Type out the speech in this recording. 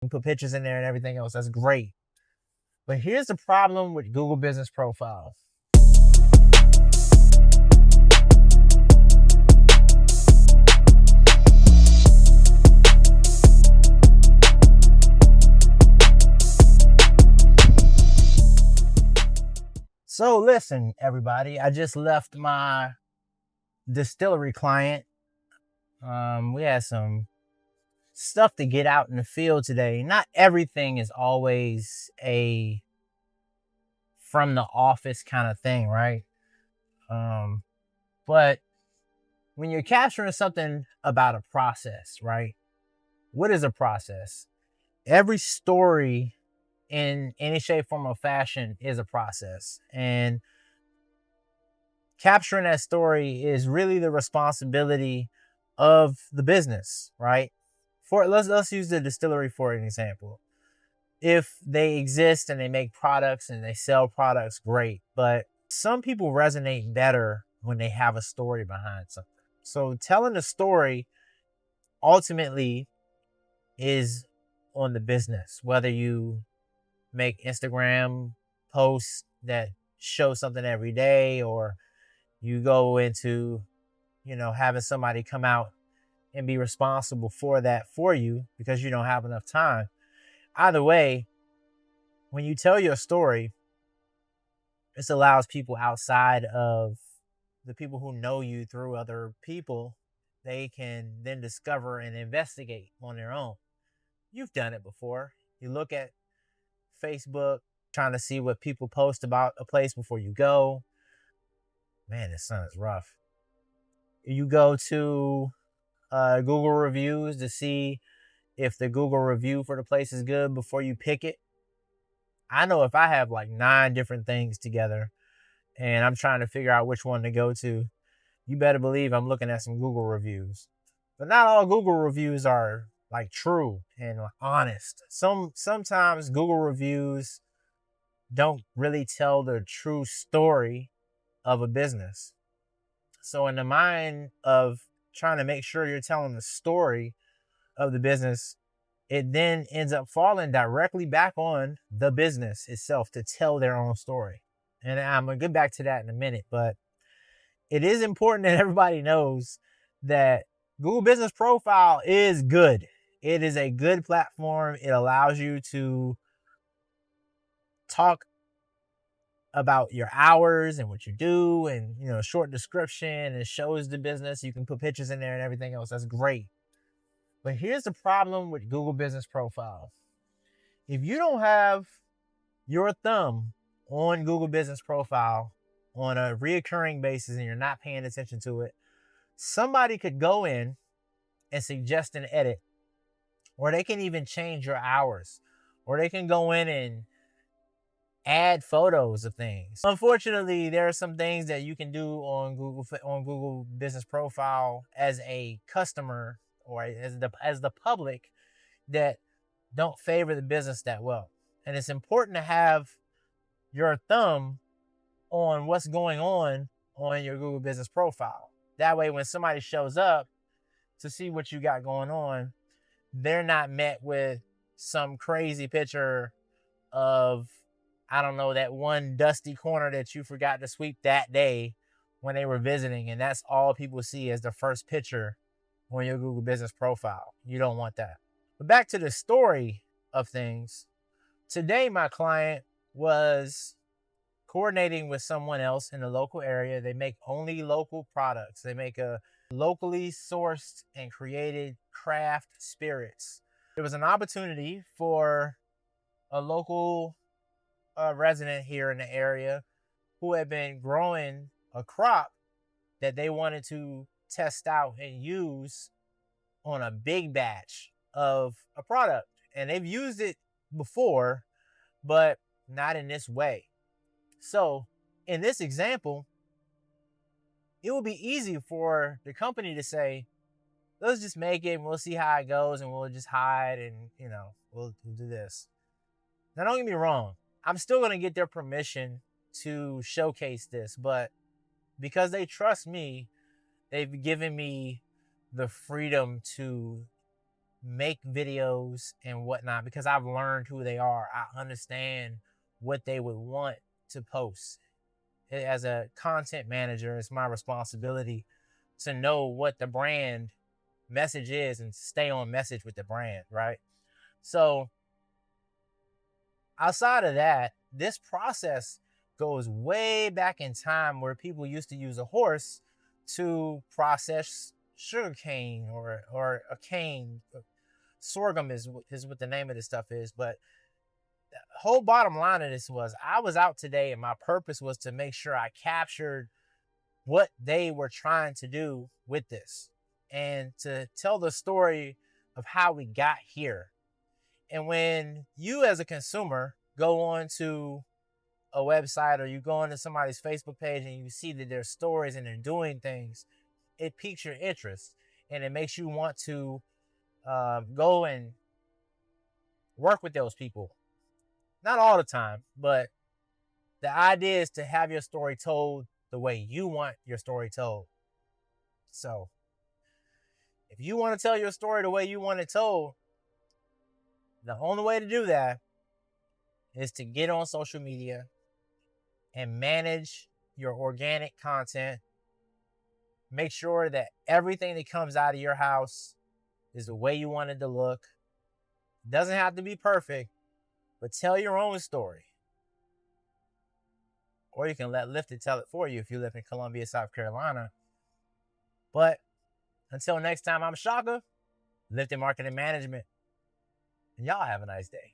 You put pictures in there and everything else. That's great. But here's the problem with Google Business Profile. So listen, everybody, I just left my distillery client. We had some stuff to get out in the field today. Not everything is always a from the office kind of thing, right? But when you're capturing something about a process, right? What is a process? Every story in any shape, form, or fashion is a process. And capturing that story is really the responsibility of the business, right? Let's use the distillery for an example. If they exist and they make products and they sell products, great. But some people resonate better when they have a story behind something. So telling a story ultimately is on the business, whether you make Instagram posts that show something every day, or you go into, having somebody come out and be responsible for that for you because you don't have enough time. Either way, when you tell your story, this allows people outside of the people who know you through other people, they can then discover and investigate on their own. You've done it before. You look at Facebook, trying to see what people post about a place before you go. Man, this sun is rough. You go to Google reviews to see if the Google review for the place is good before you pick it. I know if I have like 9 different things together and I'm trying to figure out which one to go to, you better believe I'm looking at some Google reviews. But not all Google reviews are like true and honest. Sometimes Google reviews don't really tell the true story of a business. So in the mind of trying to make sure you're telling the story of the business, it then ends up falling directly back on the business itself to tell their own story. And I'm going to get back to that in a minute, but it is important that everybody knows that Google Business Profile is good. It is a good platform. It allows you to talk about your hours and what you do, and short description, and it shows the business. You can put pictures in there and everything else. That's great. But here's the problem with Google Business Profile. If you don't have your thumb on Google Business Profile on a reoccurring basis and you're not paying attention to it, somebody could go in and suggest an edit, or they can even change your hours, or they can go in and add photos of things. Unfortunately, there are some things that you can do on Google Business Profile as a customer or as the public that don't favor the business that well. And it's important to have your thumb on what's going on your Google Business Profile. That way, when somebody shows up to see what you got going on, they're not met with some crazy picture of, I don't know, that one dusty corner that you forgot to sweep that day when they were visiting, and that's all people see as the first picture on your Google Business Profile. You don't want that. But back to the story of things. Today, my client was coordinating with someone else in the local area. They make only local products. They make a locally sourced and created craft spirits. There was an opportunity for a local resident here in the area who had been growing a crop that they wanted to test out and use on a big batch of a product. And they've used it before, but not in this way. So in this example, it would be easy for the company to say, let's just make it and we'll see how it goes and we'll just hide and, we'll do this. Now, don't get me wrong. I'm still going to get their permission to showcase this, but because they trust me, they've given me the freedom to make videos and whatnot because I've learned who they are. I understand what they would want to post. As a content manager, it's my responsibility to know what the brand message is and stay on message with the brand, right? So outside of that, this process goes way back in time where people used to use a horse to process sugarcane or a cane. Sorghum is what the name of this stuff is. But the whole bottom line of this was I was out today and my purpose was to make sure I captured what they were trying to do with this and to tell the story of how we got here. And when you as a consumer go on to a website or you go into somebody's Facebook page and you see that there's stories and they're doing things, it piques your interest and it makes you want to go and work with those people. Not all the time, but the idea is to have your story told the way you want your story told. So if you want to tell your story the way you want it told, the only way to do that is to get on social media and manage your organic content. Make sure that everything that comes out of your house is the way you want it to look. It doesn't have to be perfect, but tell your own story. Or you can let Lifted tell it for you if you live in Columbia, South Carolina. But until next time, I'm Shaka, Lifted Marketing Management. And y'all have a nice day.